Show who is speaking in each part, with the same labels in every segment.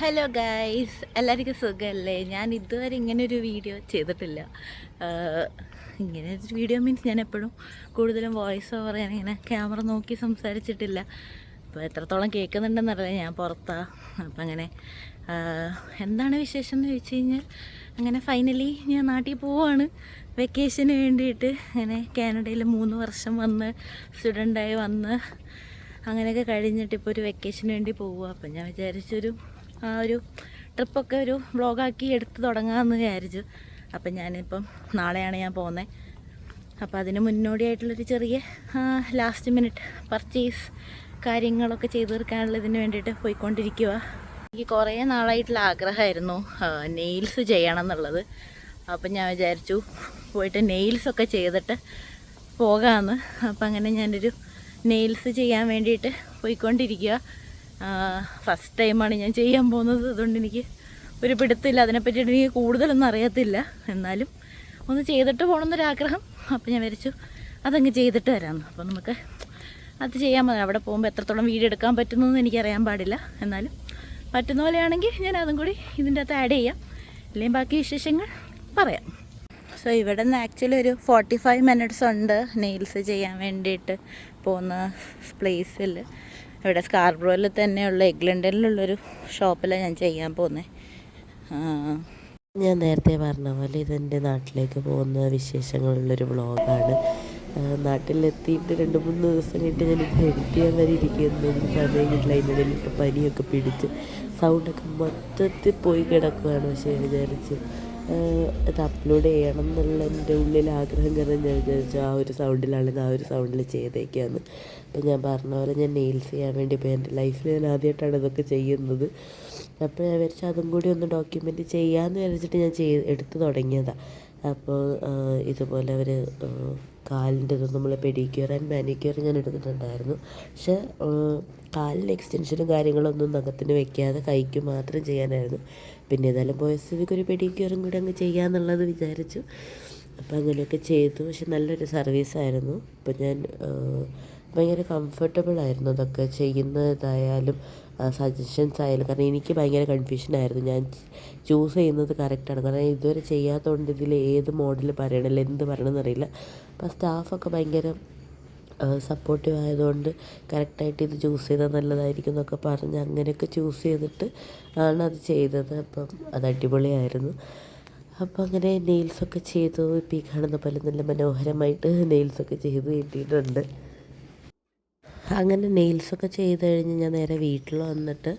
Speaker 1: Hello guys, എല്ലാവർക്കും സുഖമല്ലേ? ഞാൻ ഇതുവരെ ഇങ്ങനൊരു വീഡിയോ ചെയ്തിട്ടില്ല. ഇങ്ങനെ ഒരു വീഡിയോ മീൻസ് ഞാൻ എപ്പോഴും കൂടുതലും വോയിസ് ഓവർ ഞാനിങ്ങനെ ക്യാമറ നോക്കി സംസാരിച്ചിട്ടില്ല. അപ്പോൾ എത്രത്തോളം കേൾക്കുന്നുണ്ടെന്നറിയില്ല, ഞാൻ പുറത്താണ്. അപ്പം അങ്ങനെ എന്താണ് വിശേഷം എന്ന് ചോദിച്ചു കഴിഞ്ഞാൽ, അങ്ങനെ ഫൈനലി ഞാൻ നാട്ടിൽ പോവുകയാണ് വെക്കേഷന് വേണ്ടിയിട്ട്. അങ്ങനെ കാനഡയിൽ 3 വർഷം വന്ന് സ്റ്റുഡൻ്റായി വന്ന് അങ്ങനെയൊക്കെ കഴിഞ്ഞിട്ട് ഇപ്പോൾ ഒരു വെക്കേഷന് വേണ്ടി പോവുക. അപ്പം ഞാൻ വിചാരിച്ചൊരു ഒരു ട്രിപ്പൊക്കെ ഒരു വ്ളോഗാക്കി എടുത്ത് തുടങ്ങാമെന്ന് വിചാരിച്ചു. അപ്പം ഞാനിപ്പം നാളെയാണ് ഞാൻ പോകുന്നത്. അപ്പോൾ അതിന് മുന്നോടിയായിട്ടുള്ളൊരു ചെറിയ ലാസ്റ്റ് മിനിറ്റ് പർച്ചേസ് കാര്യങ്ങളൊക്കെ ചെയ്തു തീർക്കാനുള്ള ഇതിന് വേണ്ടിയിട്ട് പോയിക്കൊണ്ടിരിക്കുക. എനിക്ക് കുറേ നാളായിട്ടുള്ള ആഗ്രഹമായിരുന്നു നെയിൽസ് ചെയ്യണം എന്നുള്ളത്. അപ്പം ഞാൻ വിചാരിച്ചു പോയിട്ട് നെയിൽസൊക്കെ ചെയ്തിട്ട് പോകാമെന്ന്. അപ്പം അങ്ങനെ ഞാനൊരു നെയിൽസ് ചെയ്യാൻ വേണ്ടിയിട്ട് പോയിക്കൊണ്ടിരിക്കുക. ഫസ്റ്റ് ടൈമാണ് ഞാൻ ചെയ്യാൻ പോകുന്നത്. അതുകൊണ്ട് എനിക്ക് ഒരു പിടുത്തില്ല, അതിനെപ്പറ്റിയിട്ട് എനിക്ക് കൂടുതലൊന്നും അറിയത്തില്ല. എന്നാലും ഒന്ന് ചെയ്തിട്ട് പോകണമെന്നൊരാഗ്രഹം. അപ്പോൾ ഞാൻ വിചാരിച്ചു അതങ്ങ് ചെയ്തിട്ട് വരാമെന്ന്. അപ്പോൾ നമുക്ക് അത് ചെയ്യാൻ മതി. അവിടെ പോകുമ്പോൾ എത്രത്തോളം വീഡിയോ എടുക്കാൻ പറ്റുന്നതെന്ന് എനിക്കറിയാൻ പാടില്ല. എന്നാലും പറ്റുന്ന പോലെയാണെങ്കിൽ ഞാൻ അതും കൂടി ഇതിൻ്റെ അകത്ത് ആഡ് ചെയ്യാം. അല്ലെങ്കിൽ ബാക്കി വിശേഷങ്ങൾ പറയാം. സോ ഇവിടെ നിന്ന് ആക്ച്വലി ഒരു 45 മിനിറ്റ്സ് ഉണ്ട് നെയിൽസ് ചെയ്യാൻ വേണ്ടിയിട്ട് പോകുന്ന പ്ലേസിൽ. ഇവിടെ സ്കാർബ്രോയിൽ തന്നെയുള്ള എഗ്ലണ്ടനിലുള്ളൊരു ഷോപ്പിലാണ് ഞാൻ ചെയ്യാൻ പോകുന്നത്.
Speaker 2: ഞാൻ നേരത്തെ പറഞ്ഞ പോലെ ഇതെൻ്റെ നാട്ടിലേക്ക് പോകുന്ന വിശേഷങ്ങളുള്ളൊരു വ്ളോഗാണ്. നാട്ടിലെത്തിയിട്ട് 2-3 ദിവസം കഴിഞ്ഞിട്ട് ഞാനിപ്പോൾ എഡിറ്റ് ചെയ്യാൻ വരെ ഇരിക്കുന്നു. എനിക്ക് സമയം കിട്ടില്ല. അതിനിടയിൽ ഇപ്പോൾ പനിയൊക്കെ പിടിച്ച് സൗണ്ടൊക്കെ മൊത്തത്തിൽ പോയി കിടക്കുകയാണ്. പക്ഷേ വിചാരിച്ച് ഇത് അപ്ലോഡ് ചെയ്യണം എന്നുള്ള എൻ്റെ ഉള്ളിൽ ആഗ്രഹം കാരണം ഞാൻ വിചാരിച്ചു ആ ഒരു സൗണ്ടിലാണെങ്കിൽ ആ ഒരു സൗണ്ടിൽ ചെയ്തേക്കാന്ന്. അപ്പം ഞാൻ പറഞ്ഞ പോലെ ഞാൻ നെയിൽസ് ചെയ്യാൻ വേണ്ടി ഇപ്പോൾ എൻ്റെ ലൈഫിൽ ഞാൻ ആദ്യമായിട്ടാണ് ഇതൊക്കെ ചെയ്യുന്നത്. അപ്പോൾ ഞാൻ വിചാരിച്ചു അതും കൂടി ഒന്ന് ഡോക്യുമെൻ്റ് ചെയ്യാമെന്ന് വിചാരിച്ചിട്ട് ഞാൻ എടുത്ത് തുടങ്ങിയതാണ്. അപ്പോൾ ഇതുപോലെ അവർ കാലിൻ്റെ ഇത് നമ്മൾ പെഡിക്യൂർ ആൻഡ് മാനിക്യൂർ ഞാൻ എടുത്തിട്ടുണ്ടായിരുന്നു. പക്ഷേ കാലിന് എക്സ്റ്റൻഷനും കാര്യങ്ങളൊന്നും നഖത്തിന് വെക്കാതെ കൈക്ക് മാത്രം ചെയ്യാനായിരുന്നു. പിന്നെ ഏതായാലും പോയ സ്ഥിതിക്ക് ഒരു പെഡിക്യൂറും കൂടി അങ്ങ് ചെയ്യാമെന്നുള്ളത് വിചാരിച്ചു. അപ്പോൾ അങ്ങനെയൊക്കെ ചെയ്തു. പക്ഷെ നല്ലൊരു സർവീസായിരുന്നു. അപ്പോൾ ഞാൻ ഭയങ്കര കംഫർട്ടബിളായിരുന്നു അതൊക്കെ ചെയ്യുന്നതായാലും സജഷൻസ് ആയാലും. കാരണം എനിക്ക് ഭയങ്കര കൺഫ്യൂഷനായിരുന്നു ഞാൻ ചൂസ് ചെയ്യുന്നത് കറക്റ്റാണ്. കാരണം ഇതുവരെ ചെയ്യാത്തതുകൊണ്ട് ഇതിൽ ഏത് മോഡൽ പറയണില്ല, എന്ത് പറയണമെന്നറിയില്ല. അപ്പോൾ സ്റ്റാഫൊക്കെ ഭയങ്കര സപ്പോർട്ടീവ് ആയതുകൊണ്ട് കറക്റ്റായിട്ട് ഇത് ചൂസ് ചെയ്താൽ നല്ലതായിരിക്കും എന്നൊക്കെ പറഞ്ഞ് അങ്ങനെയൊക്കെ ചൂസ് ചെയ്തിട്ട് ആണ് അത് ചെയ്തത്. അപ്പം അത് അടിപൊളിയായിരുന്നു. അപ്പോൾ അങ്ങനെ നെയിൽസൊക്കെ ചെയ്തു. ഇപ്പോൾ ഈ കാണുന്ന പോലെ നല്ല മനോഹരമായിട്ട് നെയിൽസൊക്കെ ചെയ്ത് കിട്ടിയിട്ടുണ്ട്. അങ്ങനെ നെയിൽസൊക്കെ ചെയ്ത് കഴിഞ്ഞ് ഞാൻ നേരെ വീട്ടിൽ വന്നിട്ട്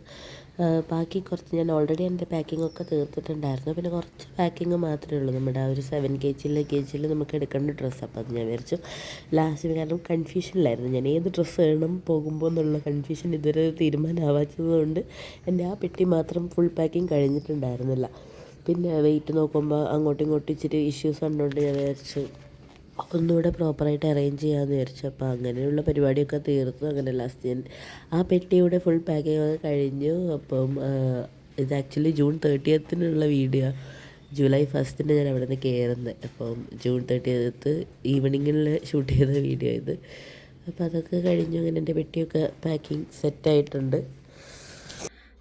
Speaker 2: ബാക്കി കുറച്ച് ഞാൻ ഓൾറെഡി എൻ്റെ പാക്കിങ്ങൊക്കെ തീർത്തിട്ടുണ്ടായിരുന്നു. പിന്നെ കുറച്ച് പാക്കിങ് മാത്രമേ ഉള്ളൂ. നമ്മുടെ ആ ഒരു 7 kg നമുക്ക് എടുക്കേണ്ട ഡ്രസ്സ്. അപ്പോൾ അത് ഞാൻ വിചാരിച്ചു ലാസ്റ്റ്, കാരണം കൺഫ്യൂഷനിലായിരുന്നു ഞാൻ ഏത് ഡ്രസ്സ് വേണം പോകുമ്പോൾ എന്നുള്ള കൺഫ്യൂഷൻ ഇതുവരെ തീരുമാനമാവാത്തത് കൊണ്ട് എൻ്റെ ആ പെട്ടി മാത്രം ഫുൾ പാക്കിങ് കഴിഞ്ഞിട്ടുണ്ടായിരുന്നില്ല. പിന്നെ വെയിറ്റ് നോക്കുമ്പോൾ അങ്ങോട്ടും ഇങ്ങോട്ടും ഇച്ചിരി ഇഷ്യൂസ് കണ്ടുകൊണ്ട് ഞാൻ വിചാരിച്ചു ഒന്നുകൂടെ പ്രോപ്പറായിട്ട് അറേഞ്ച് ചെയ്യാമെന്ന് വിചാരിച്ചു. അപ്പോൾ അങ്ങനെയുള്ള പരിപാടിയൊക്കെ തീർത്തു. അങ്ങനെ ലാസ്റ്റ് ഞാൻ ആ പെട്ടിയുടെ ഫുൾ പാക്കിംഗ് ഒക്കെ കഴിഞ്ഞു. അപ്പം ഇത് actually June 30th video. July 1 ഞാൻ അവിടെ നിന്ന് കയറുന്നത്. അപ്പം June 30 ഈവനിങ്ങിൽ ഷൂട്ട് ചെയ്ത വീഡിയോ ഇത്. അപ്പോൾ അതൊക്കെ കഴിഞ്ഞു. അങ്ങനെ എൻ്റെ പെട്ടിയൊക്കെ പാക്കിങ് സെറ്റായിട്ടുണ്ട്.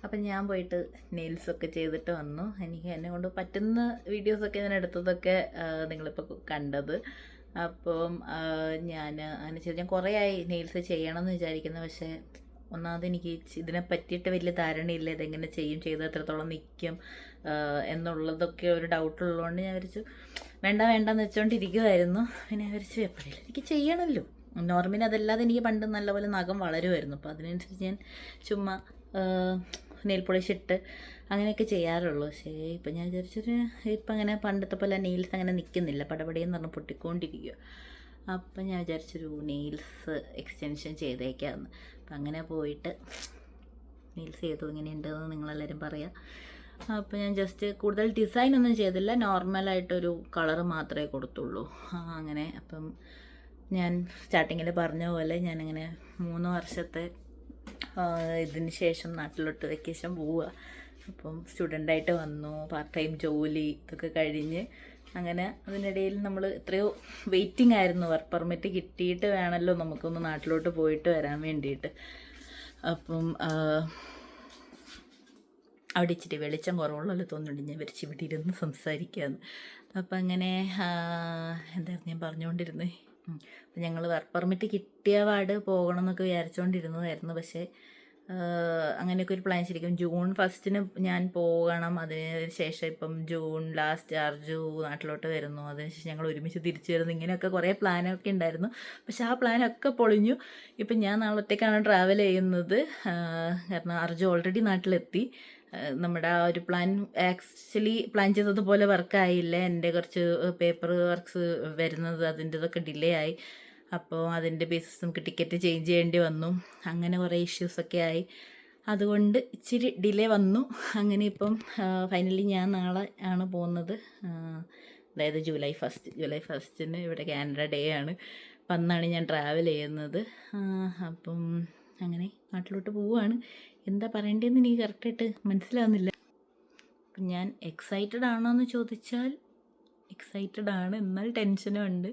Speaker 1: അപ്പം ഞാൻ പോയിട്ട് നെയിൽസൊക്കെ ചെയ്തിട്ട് വന്നു. എനിക്ക് എന്നെ കൊണ്ട് പറ്റുന്ന വീഡിയോസൊക്കെ ഞാൻ എടുത്തതൊക്കെ നിങ്ങളിപ്പോൾ കണ്ടത്. അപ്പം ഞാൻ അതിനുശേഷം ഞാൻ കുറേ ആയി നെയിൽസ് ചെയ്യണമെന്ന് വിചാരിക്കുന്നത്. പക്ഷേ ഒന്നാമത് എനിക്ക് ഇതിനെ പറ്റിയിട്ട് വലിയ ധാരണയില്ല. ഇതെങ്ങനെ ചെയ്ത് എത്രത്തോളം നിൽക്കും എന്നുള്ളതൊക്കെ ഒരു ഡൗട്ടുള്ളതുകൊണ്ട് ഞാൻ വിചാരിച്ചു വേണ്ടെന്ന് വെച്ചുകൊണ്ടിരിക്കുമായിരുന്നു. പിന്നെ ഞാൻ വിചാരിച്ചു എപ്പോഴെങ്കിലും എനിക്ക് ചെയ്യണമല്ലോ. നോർമലി അതല്ലാതെ എനിക്ക് പണ്ട് നല്ലപോലെ നഖം വളരുമായിരുന്നു. അപ്പോൾ അതിനനുസരിച്ച് ഞാൻ ചുമ്മാ നെയിൽ പോളിഷ് ഇട്ട് അങ്ങനെയൊക്കെ ചെയ്യാറുള്ളൂ. പക്ഷേ ഇപ്പം ഞാൻ വിചാരിച്ചൊരു ഇപ്പം അങ്ങനെ പണ്ടത്തെ പോലെ നെയിൽസ് അങ്ങനെ നിൽക്കുന്നില്ല, പടപടയെന്ന് പറഞ്ഞ് പൊട്ടിക്കൊണ്ടിരിക്കുക. അപ്പം ഞാൻ വിചാരിച്ചൊരു നെയിൽസ് എക്സ്റ്റൻഷൻ ചെയ്തേക്കാമെന്ന്. അപ്പം അങ്ങനെ പോയിട്ട് നെയിൽസ് ചെയ്തു. എങ്ങനെയുണ്ടെന്ന് നിങ്ങളെല്ലാവരും പറയാം. അപ്പോൾ ഞാൻ ജസ്റ്റ് കൂടുതൽ ഡിസൈനൊന്നും ചെയ്തില്ല, നോർമലായിട്ടൊരു കളറ് മാത്രമേ കൊടുത്തുള്ളൂ. അങ്ങനെ അപ്പം ഞാൻ സ്റ്റാർട്ടിങ്ങിൽ പറഞ്ഞ പോലെ ഞാനങ്ങനെ 3 വർഷത്തെ ഇതിന് ശേഷം നാട്ടിലോട്ട് വെക്കേഷൻ പോവുക. അപ്പം സ്റ്റുഡൻ്റായിട്ട് വന്നു, പാർട്ട് ടൈം ജോലി ഇതൊക്കെ കഴിഞ്ഞ് അങ്ങനെ അതിനിടയിൽ നമ്മൾ എത്രയോ വെയിറ്റിംഗ് ആയിരുന്നു. വർക്ക് പെർമിറ്റ് കിട്ടിയിട്ട് വേണമല്ലോ നമുക്കൊന്ന് നാട്ടിലോട്ട് പോയിട്ട് വരാൻ വേണ്ടിയിട്ട്. അപ്പം അവിടെ ഇച്ചിരി വെളിച്ചം കുറവുള്ളല്ലോ തോന്നുന്നുണ്ട്, ഞാൻ വരച്ച് ഇവിടെ ഇരുന്ന് സംസാരിക്കുകയെന്ന്. അപ്പം അങ്ങനെ എന്തായിരുന്നു ഞാൻ പറഞ്ഞുകൊണ്ടിരുന്നത്. അപ്പം ഞങ്ങൾ വർക്ക് പെർമിറ്റ് കിട്ടിയ പാട് പോകണം എന്നൊക്കെ വിചാരിച്ചുകൊണ്ടിരുന്നതായിരുന്നു. പക്ഷേ അങ്ങനെയൊക്കെ ഒരു പ്ലാൻ ശരിക്കും ജൂൺ 1 ഞാൻ പോകണം. അതിന് ശേഷം ഇപ്പം ജൂൺ ലാസ്റ്റ് അർജു നാട്ടിലോട്ട് വരുന്നു. അതിനുശേഷം ഞങ്ങൾ ഒരുമിച്ച് തിരിച്ചു വരുന്നു. ഇങ്ങനെയൊക്കെ കുറേ പ്ലാനൊക്കെ ഉണ്ടായിരുന്നു. പക്ഷെ ആ പ്ലാനൊക്കെ പൊളിഞ്ഞു. ഇപ്പം ഞാൻ നാളെ ഒറ്റയ്ക്കാണ് ട്രാവൽ ചെയ്യുന്നത്. കാരണം അർജു ഓൾറെഡി നാട്ടിലെത്തി. നമ്മുടെ ആ ഒരു പ്ലാൻ ആക്ച്വലി പ്ലാൻ ചെയ്തതുപോലെ വർക്കായില്ല. എൻ്റെ കുറച്ച് പേപ്പർ വർക്ക്സ് വരുന്നത് അതിൻ്റെതൊക്കെ ഡിലേ ആയി. അപ്പോൾ അതിൻ്റെ ബേസിസ് നമുക്ക് ടിക്കറ്റ് ചേഞ്ച് ചെയ്യേണ്ടി വന്നു. അങ്ങനെ കുറേ ഇഷ്യൂസൊക്കെ ആയി. അതുകൊണ്ട് ഇച്ചിരി ഡിലേ വന്നു. അങ്ങനെ ഇപ്പം ഫൈനലി ഞാൻ നാളെ ആണ് പോകുന്നത്. അതായത് ജൂലൈ 1 ഇവിടെ കാനഡ ഡേ ആണ്. അപ്പം അന്നാണ് ഞാൻ ട്രാവൽ ചെയ്യുന്നത്. അപ്പം അങ്ങനെ നാട്ടിലോട്ട് പോവുകയാണ്. എന്താ പറയേണ്ടതെന്ന് എനിക്ക് കറക്റ്റായിട്ട് മനസ്സിലാവുന്നില്ല. അപ്പം ഞാൻ എക്സൈറ്റഡ് ആണോ എന്ന് ചോദിച്ചാൽ എക്സൈറ്റഡ് ആണ്, എന്നാൽ ടെൻഷനും ഉണ്ട്.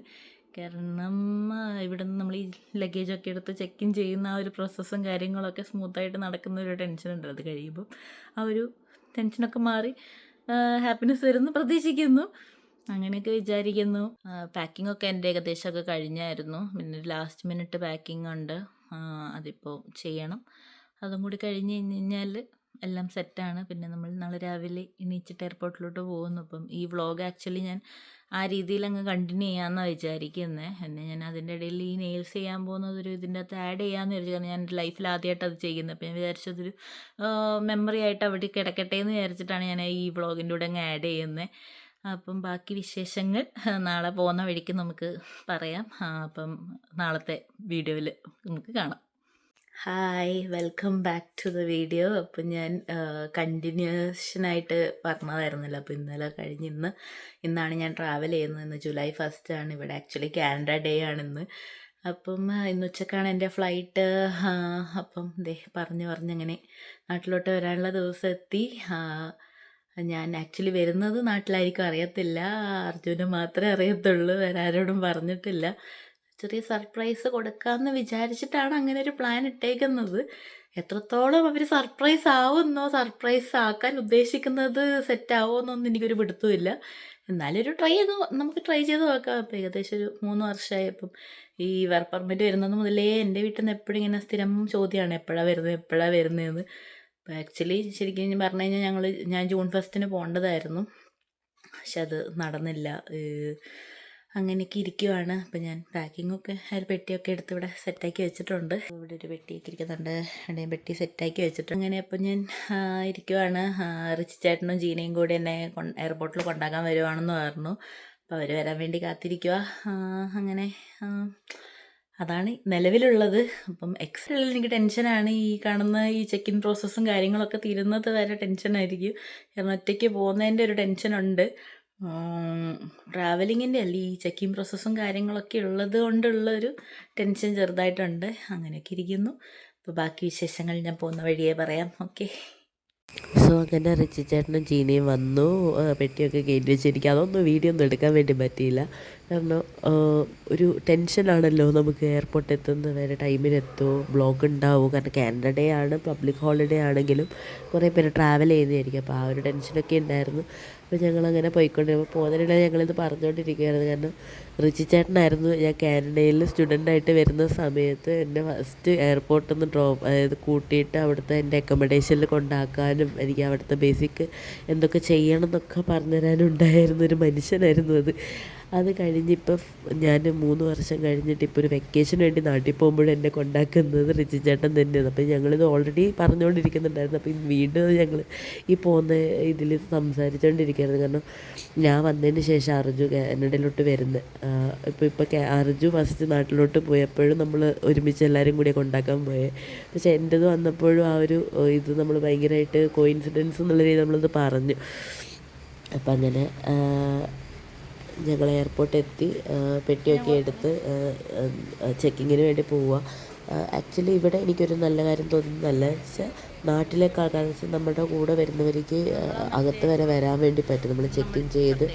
Speaker 1: കാരണം ഇവിടെ നിന്ന് നമ്മൾ ഈ ലഗേജൊക്കെ എടുത്ത് ചെക്ക് ഇൻ ചെയ്യുന്ന ആ ഒരു പ്രോസസ്സും കാര്യങ്ങളൊക്കെ സ്മൂത്തായിട്ട് നടക്കുന്ന ഒരു ടെൻഷൻ ഉണ്ട്. അത് കഴിയുമ്പം ആ ഒരു ടെൻഷനൊക്കെ മാറി ഹാപ്പിനെസ് വരുന്നു പ്രതീക്ഷിക്കുന്നു. അങ്ങനെയൊക്കെ വിചാരിക്കുന്നു. പാക്കിംഗ് ഒക്കെ എൻ്റെ ഏകദേശമൊക്കെ കഴിഞ്ഞായിരുന്നു. പിന്നെ ലാസ്റ്റ് മിനിറ്റ് പാക്കിംഗ് ഉണ്ട്, അതിപ്പോൾ ചെയ്യണം. അതും കൂടി കഴിഞ്ഞ് കഴിഞ്ഞാൽ എല്ലാം സെറ്റാണ്. പിന്നെ നമ്മൾ നാളെ രാവിലെ എണീച്ചിട്ട് എയർപോർട്ടിലോട്ട് പോകുന്നു. അപ്പം ഈ വ്ളോഗ് ആക്ച്വലി ഞാൻ ആ രീതിയിൽ അങ്ങ് കണ്ടിന്യൂ ചെയ്യാമെന്നാണ് വിചാരിക്കുന്നത്. പിന്നെ ഞാൻ അതിൻ്റെ ഇടയിൽ ഈ നെയിൽസ് ചെയ്യാൻ പോകുന്നതൊരു ഇതിൻ്റെ അകത്ത് ആഡ് ചെയ്യാമെന്ന് വിചാരിച്ചു. കാരണം ഞാൻ എൻ്റെ ലൈഫിൽ ആദ്യമായിട്ട് അത് ചെയ്യുന്നത്. അപ്പം ഞാൻ വിചാരിച്ചതൊരു മെമ്മറി ആയിട്ട് അവിടെ കിടക്കട്ടെ എന്ന് വിചാരിച്ചിട്ടാണ് ഞാൻ ഈ വ്ളോഗിൻ്റെ കൂടെ അങ്ങ് ആഡ് ചെയ്യുന്നത്. അപ്പം ബാക്കി വിശേഷങ്ങൾ നാളെ പോകുന്ന വഴിക്ക് നമുക്ക് പറയാം. അപ്പം നാളത്തെ വീഡിയോയിൽ നമുക്ക് കാണാം. Hi, welcome back to the video. അപ്പം ഞാൻ കണ്ടിന്യൂഷനായിട്ട് പറഞ്ഞതായിരുന്നല്ലോ. അപ്പോൾ ഇന്നലെ കഴിഞ്ഞ് ഇന്നാണ് ഞാൻ ട്രാവൽ ചെയ്യുന്നത്. ഇന്ന് ജൂലൈ 1 ആണ്. ഇവിടെ ആക്ച്വലി കാനഡ ഡേ ആണിന്ന്. അപ്പം ഇന്ന് ഉച്ചക്കാണ് എൻ്റെ ഫ്ലൈറ്റ്. അപ്പം പറഞ്ഞങ്ങനെ നാട്ടിലോട്ട് വരാനുള്ള ദിവസം എത്തി. ഞാൻ ആക്ച്വലി വരുന്നത് നാട്ടിലായിരിക്കും, അറിയത്തില്ല. അർജുന് മാത്രമേ അറിയത്തുള്ളൂ, വേറെ ആരോടും പറഞ്ഞിട്ടില്ല. ചെറിയ സർപ്രൈസ് കൊടുക്കാമെന്ന് വിചാരിച്ചിട്ടാണ് അങ്ങനെ ഒരു പ്ലാൻ ഇട്ടേക്കുന്നത്. എത്രത്തോളം അവർ സർപ്രൈസ് ആവുന്നോ, സർപ്രൈസ് ആക്കാൻ ഉദ്ദേശിക്കുന്നത് സെറ്റാവുമെന്നൊന്നും എനിക്കൊരു പിടുത്തമില്ല. എന്നാലും ഒരു നമുക്ക് ട്രൈ ചെയ്ത് നോക്കാം. ഇപ്പം ഏകദേശം ഒരു 3 വർഷമായി. ഇപ്പം ഈ വർക്ക് പെർമിറ്റ് വരുന്നത് മുതലേ എൻ്റെ വീട്ടിൽ നിന്ന് എപ്പോഴും ഇങ്ങനെ സ്ഥിരം ചോദ്യമാണ്, എപ്പോഴാണ് വരുന്നതെന്ന്. അപ്പോൾ ആക്ച്വലി ശരിക്കും പറഞ്ഞു കഴിഞ്ഞാൽ ഞാൻ ജൂൺ 1 പോകേണ്ടതായിരുന്നു. പക്ഷെ അത് നടന്നില്ല. അങ്ങനെയൊക്കെ ഇരിക്കുവാണ്. അപ്പം ഞാൻ പാക്കിങ്ങൊക്കെ ഒരു പെട്ടിയൊക്കെ എടുത്ത് ഇവിടെ സെറ്റാക്കി വെച്ചിട്ടുണ്ട്. ഇവിടെ ഒരു പെട്ടിയൊക്കെ ഇരിക്കുന്നുണ്ട്, എവിടെയും പെട്ടി സെറ്റാക്കി വെച്ചിട്ടുണ്ട്. അങ്ങനെ അപ്പം ഞാൻ ഇരിക്കുവാണ്. റിച്ച് ചേട്ടനും ജീനയും കൂടി എന്നെ എയർപോർട്ടിൽ കൊണ്ടാക്കാൻ വരുവാണെന്ന് പറഞ്ഞു. അപ്പോൾ അവർ വരാൻ വേണ്ടി കാത്തിരിക്കുക. അങ്ങനെ അതാണ് നിലവിലുള്ളത്. അപ്പം എക്സ്ട്രാ എനിക്ക് ടെൻഷനാണ്. ഈ കാണുന്ന ഈ ചെക്ക് ഇൻ പ്രോസസ്സും കാര്യങ്ങളൊക്കെ തീരുന്നത് വരെ ടെൻഷനായിരിക്കും. കാരണം ഒറ്റയ്ക്ക് പോകുന്നതിൻ്റെ ഒരു ടെൻഷനുണ്ട്. ട്രാവലിങ്ങിൻ്റെ അല്ല, ഈ ചെക്കിങ് പ്രോസസ്സും കാര്യങ്ങളൊക്കെ ഉള്ളത് കൊണ്ടുള്ളൊരു ടെൻഷൻ ചെറുതായിട്ടുണ്ട്. അങ്ങനെയൊക്കെ ഇരിക്കുന്നു. അപ്പോൾ ബാക്കി വിശേഷങ്ങൾ ഞാൻ പോകുന്ന വഴിയേ പറയാം. ഓക്കെ.
Speaker 2: സോ അങ്ങനെ റിച്ചി ചേട്ടനും ജീനയും വന്നു. പെട്ടിയൊക്കെ കയറ്റി വെച്ചിരിക്കുക. അതൊന്നും വീഡിയോ ഒന്നും എടുക്കാൻ വേണ്ടി പറ്റിയില്ല. കാരണം ഒരു ടെൻഷനാണല്ലോ നമുക്ക് എയർപോർട്ട് എത്തുന്ന വരെ, ടൈമിനെത്തുമോ, ബ്ലോക്ക് ഉണ്ടാവുമോ. കാരണം കാനഡ ഡേ ആണ്, പബ്ലിക് ഹോളിഡേ ആണെങ്കിലും കുറേ പേര് ട്രാവൽ ചെയ്യുന്നതായിരിക്കും. അപ്പോൾ ആ ഒരു ടെൻഷനൊക്കെ ഉണ്ടായിരുന്നു. അപ്പോൾ ഞങ്ങളങ്ങനെ പോയിക്കൊണ്ടിരുമ്പോൾ പോകുന്നതിനിടെ ഞങ്ങളിത് പറഞ്ഞുകൊണ്ടിരിക്കുകയായിരുന്നു. കാരണം റിച്ചി ചേട്ടനായിരുന്നു ഞാൻ കാനഡയിൽ സ്റ്റുഡൻ്റായിട്ട് വരുന്ന സമയത്ത് എന്നെ ഫസ്റ്റ് എയർപോർട്ടിൽ നിന്ന് കൂട്ടിയിട്ട് അവിടുത്തെ എൻ്റെ അക്കോമഡേഷനിൽ കൊണ്ടാക്കാനും എനിക്ക് അവിടുത്തെ ബേസിക് എന്തൊക്കെ ചെയ്യണം എന്നൊക്കെ പറഞ്ഞുതരാനുണ്ടായിരുന്നൊരു മനുഷ്യനായിരുന്നു അത് കഴിഞ്ഞിപ്പോൾ ഞാൻ 3 വർഷം കഴിഞ്ഞിട്ട് ഇപ്പോൾ ഒരു വെക്കേഷന് വേണ്ടി നാട്ടിൽ പോകുമ്പോഴും എന്നെ കൊണ്ടാക്കുന്നത് റിച്ചി ചേട്ടൻ തന്നെയാണ്. അപ്പോൾ ഞങ്ങളിത് ഓൾറെഡി പറഞ്ഞുകൊണ്ടിരിക്കുന്നുണ്ടായിരുന്നു. അപ്പോൾ വീണ്ടും ഞങ്ങൾ ഈ പോകുന്ന ഇതിൽ സംസാരിച്ചുകൊണ്ടിരിക്കുകയായിരുന്നു. കാരണം ഞാൻ വന്നതിന് ശേഷം അർജു കാനഡയിലോട്ട് വരുന്നത്. ഇപ്പോൾ അർജു ഫസ്റ്റ് നാട്ടിലോട്ട് പോയപ്പോഴും നമ്മൾ ഒരുമിച്ച് എല്ലാവരും കൂടി കൊണ്ടാക്കാൻ പോയത്. പക്ഷേ എൻ്റെത് വന്നപ്പോഴും ആ ഒരു ഇത് നമ്മൾ ഭയങ്കരമായിട്ട് കോയിൻസിഡൻസ് എന്നുള്ള രീതിയിൽ നമ്മളത് പറഞ്ഞു. അപ്പം അങ്ങനെ ഞങ്ങൾ എയർപോർട്ടിൽ എത്തി, പെട്ടിയൊക്കെ എടുത്ത് ചെക്കിങ്ങിന് വേണ്ടി പോവുക. ആക്ച്വലി ഇവിടെ എനിക്കൊരു നല്ല കാര്യം തോന്നുന്നതല്ല വെച്ചാൽ നാട്ടിലേക്കാൾ, കാരണം വെച്ചാൽ നമ്മുടെ കൂടെ വരുന്നവർക്ക് അകത്ത് വരെ വരാൻ വേണ്ടി പറ്റും. നമ്മൾ ചെക്ക് ഇൻ ചെയ്ത്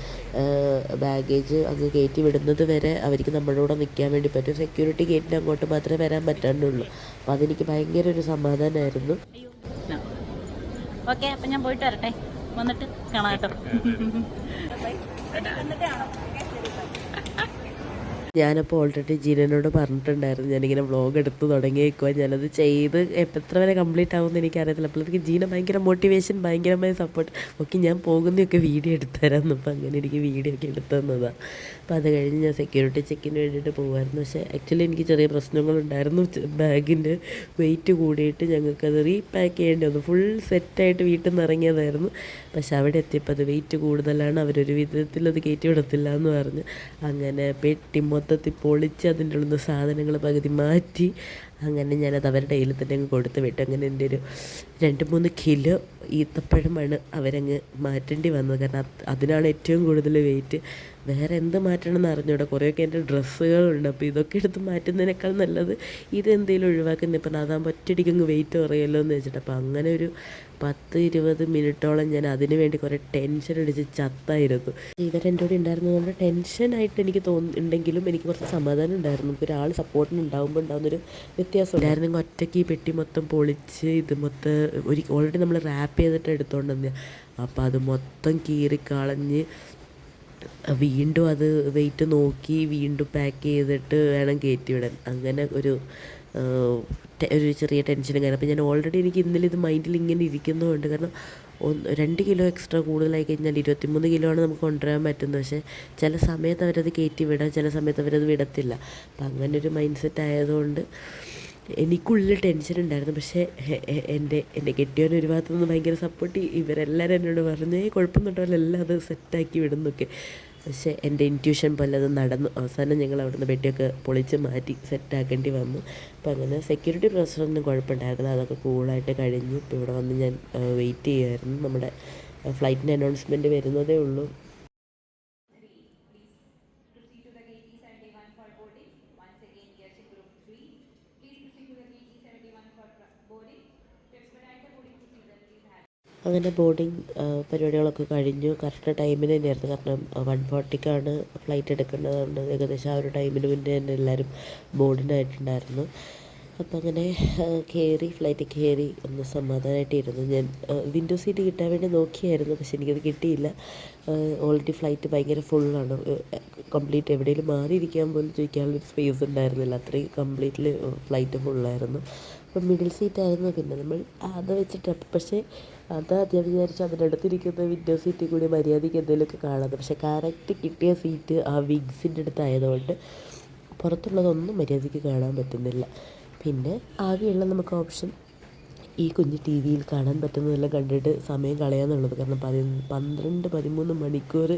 Speaker 2: ബാഗേജ് അങ്ങ് കയറ്റി വിടുന്നത് വരെ അവർക്ക് നമ്മുടെ കൂടെ നിൽക്കാൻ വേണ്ടി പറ്റും. സെക്യൂരിറ്റി ഗേറ്റിന് അങ്ങോട്ട് മാത്രമേ വരാൻ പറ്റാണ്ടുള്ളൂ. അപ്പോൾ അതെനിക്ക് ഭയങ്കര ഒരു സമാധാനമായിരുന്നു.
Speaker 1: ഓക്കെ, അപ്പം ഞാൻ പോയിട്ട് വരട്ടെ, വന്നിട്ട് കാണാം കേട്ടോ.
Speaker 2: ഞാനപ്പോൾ ഓൾറെഡി ജീനനോട് പറഞ്ഞിട്ടുണ്ടായിരുന്നു ഞാനിങ്ങനെ വ്ളോഗ് എടുത്ത് തുടങ്ങിയേക്കുക, ഞാനത് ചെയ്ത് എത്ര വരെ കംപ്ലീറ്റ് ആവുമെന്ന് എനിക്കറിയത്തില്ല. അപ്പോഴത്തേക്ക് ജീന ഭയങ്കര മോട്ടിവേഷൻ, ഭയങ്കരമായ സപ്പോർട്ട്. ഓക്കെ ഞാൻ പോകുന്നതൊക്കെ വീഡിയോ എടുത്തു തരാമെന്ന്. അപ്പോൾ അങ്ങനെ എനിക്ക് വീഡിയോ ഒക്കെ എടുത്തു തന്നതാണ്. അപ്പോൾ അത് കഴിഞ്ഞ് ഞാൻ സെക്യൂരിറ്റി ചെക്കിന് വേണ്ടിയിട്ട് പോകുമായിരുന്നു. പക്ഷേ ആക്ച്വലി എനിക്ക് ചെറിയ പ്രശ്നങ്ങളുണ്ടായിരുന്നു. ബാഗിൻ്റെ വെയിറ്റ് കൂടിയിട്ട് ഞങ്ങൾക്കത് റീപാക്ക് ചെയ്യേണ്ടി വന്നു. ഫുൾ സെറ്റായിട്ട് വീട്ടിൽ നിന്ന് ഇറങ്ങിയതായിരുന്നു. പക്ഷെ അവിടെ എത്തിയപ്പോൾ അത് വെയിറ്റ് കൂടുതലാണ്, അവരൊരു വിധത്തിൽ അത് കയറ്റി വിടത്തില്ല എന്ന് പറഞ്ഞ് അങ്ങനെ പെട്ടി മൊത്തത്തിൽ പൊളിച്ച് അതിൻ്റെ ഉള്ളിൽ നിന്ന് സാധനങ്ങൾ പകുതി മാറ്റി അങ്ങനെ ഞാനത് അവരുടെ കയ്യിൽ തന്നെ അങ്ങ് കൊടുത്ത് വിട്ടു. അങ്ങനെ എൻ്റെ ഒരു 2-3 കിലോ ഈത്തപ്പഴമാണ് അവരങ്ങ് മാറ്റേണ്ടി വന്നത്. കാരണം അതിനാണ് ഏറ്റവും കൂടുതൽ വെയിറ്റ്. വേറെ എന്ത് മാറ്റണമെന്ന് അറിഞ്ഞൂടെ. കുറേയൊക്കെ എൻ്റെ ഡ്രസ്സുകളുണ്ട്. അപ്പോൾ ഇതൊക്കെ എടുത്ത് മാറ്റുന്നതിനേക്കാൾ നല്ലത് ഇതെന്തെങ്കിലും ഒഴിവാക്കുന്നത്. ഇപ്പം അതാകുമ്പോൾ ഒറ്റയടിക്കങ്ങ് വെയിറ്റ് കുറയുമല്ലോ എന്ന് വെച്ചിട്ട്. അപ്പോൾ അങ്ങനെ ഒരു 10-20 മിനിറ്റോളം ഞാൻ അതിന് വേണ്ടി കുറേ ടെൻഷൻ അടിച്ച് ചത്തായിരുന്നു. ഇവരെൻ്റെ കൂടെ ഉണ്ടായിരുന്നതുകൊണ്ട് ടെൻഷനായിട്ട് എനിക്ക് തോന്നുന്നുണ്ടെങ്കിലും എനിക്ക് കുറച്ച് സമാധാനം ഉണ്ടായിരുന്നു. നമുക്ക് ഒരാൾ സപ്പോർട്ടിന് ഉണ്ടാകുമ്പോൾ ഉണ്ടാകുന്നൊരു വ്യത്യാസം ഉണ്ടായിരുന്നെങ്കിൽ ഒറ്റയ്ക്ക് ഈ പെട്ടി മൊത്തം പൊളിച്ച് ഇത് മൊത്തം ഓൾറെഡി നമ്മൾ റാപ്പ് ചെയ്തിട്ട് എടുത്തുകൊണ്ടെന്ന്. അപ്പോൾ അത് മൊത്തം കീറിക്കളഞ്ഞ് വീണ്ടും അത് വെയിറ്റ് നോക്കി വീണ്ടും പാക്ക് ചെയ്തിട്ട് വേണം കയറ്റി വിടാൻ. അങ്ങനെ ഒരു ചെറിയ ടെൻഷനും കാര്യം. അപ്പോൾ ഞാൻ ഓൾറെഡി എനിക്ക് ഇന്നലെ ഇത് മൈൻഡിൽ ഇങ്ങനെ ഇരിക്കുന്നതുകൊണ്ട്, കാരണം 2 കിലോ എക്സ്ട്രാ കൂടുതലായി കഴിഞ്ഞാൽ 23 കിലോ ആണ് നമുക്ക് കൊണ്ടുവരാൻ പറ്റുന്നത്. പക്ഷേ ചില സമയത്ത് അവരത് കയറ്റി വിടാം, ചില സമയത്ത് അവരത് വിടത്തില്ല. അപ്പം അങ്ങനെ ഒരു മൈൻഡ് സെറ്റ് ആയതുകൊണ്ട് എനിക്കുള്ളിൽ ടെൻഷൻ ഉണ്ടായിരുന്നു. പക്ഷേ എൻ്റെ കെട്ടിയവൻ ഒരു ഭാഗത്തു നിന്ന് ഭയങ്കര സപ്പോർട്ട്. ഇവരെല്ലാവരും എന്നോട് പറഞ്ഞു കുഴപ്പമൊന്നുണ്ടാവില്ല, എല്ലാം അത് സെറ്റാക്കി വിടുന്നൊക്കെ. പക്ഷേ എൻ്റെ ഇൻറ്റ്യൂഷൻ പോലെ അത് നടന്നു. അവസാനം ഞങ്ങൾ അവിടുന്ന് പെട്ടിയൊക്കെ പൊളിച്ച് മാറ്റി സെറ്റാക്കേണ്ടി വന്നു. അപ്പം അങ്ങനെ സെക്യൂരിറ്റി പ്രശ്നമൊന്നും കുഴപ്പമുണ്ടായിരുന്നില്ല, അതൊക്കെ കൂളായിട്ട് കഴിഞ്ഞു. ഇപ്പോൾ ഇവിടെ വന്ന് ഞാൻ വെയിറ്റ് ചെയ്യുമായിരുന്നു. നമ്മുടെ ഫ്ലൈറ്റിൻ്റെ അനൗൺസ്മെൻറ്റ് വരുന്നതേ ഉള്ളൂ. അങ്ങനെ ബോർഡിങ് പരിപാടികളൊക്കെ കഴിഞ്ഞു. കറക്റ്റ് ടൈമിന് തന്നെയായിരുന്നു. കാരണം 1:40ക്കാണ് ഫ്ലൈറ്റ് എടുക്കേണ്ടതുകൊണ്ട് ഏകദേശം ആ ഒരു ടൈമിന് മുന്നേ തന്നെ എല്ലാവരും ബോർഡിനായിട്ടുണ്ടായിരുന്നു. അപ്പോൾ അങ്ങനെ ഫ്ലൈറ്റ് കയറി ഒന്ന് സമാധാനമായിട്ടിരുന്നു. ഞാൻ വിൻഡോ സീറ്റ് കിട്ടാൻ വേണ്ടി നോക്കിയായിരുന്നു, പക്ഷെ എനിക്കത് കിട്ടിയില്ല. ഓൾറെഡി ഫ്ലൈറ്റ് ഭയങ്കര ഫുള്ളാണ്. കംപ്ലീറ്റ് എവിടെയെങ്കിലും മാറിയിരിക്കാൻ പോലും ചോദിക്കാനുള്ളൊരു സ്പേസ് ഉണ്ടായിരുന്നില്ല. അത്രയും കംപ്ലീറ്റ്ലി ഫ്ലൈറ്റ് ഫുള്ളായിരുന്നു. അപ്പം മിഡിൽ സീറ്റായിരുന്നു. പിന്നെ നമ്മൾ അത് വെച്ചിട്ട് പക്ഷേ ഞാൻ വിചാരിച്ചു അതിനടുത്തിരിക്കുന്ന വിൻഡോ സീറ്റിൽ കൂടി മര്യാദയ്ക്ക് എന്തെങ്കിലുമൊക്കെ കാണാമെന്ന്. പക്ഷേ കറക്റ്റ് കിട്ടിയ സീറ്റ് ആ വിഗ്സിൻ്റെ അടുത്തായതുകൊണ്ട് പുറത്തുള്ളതൊന്നും മര്യാദയ്ക്ക് കാണാൻ പറ്റുന്നില്ല. പിന്നെ ആകെയുള്ള നമുക്ക് ഓപ്ഷൻ ഈ കുഞ്ഞ് ടി വിയിൽ കാണാൻ പറ്റുന്നതെല്ലാം കണ്ടിട്ട് സമയം കളയാന്നുള്ളത്. കാരണം 12-13 മണിക്കൂർ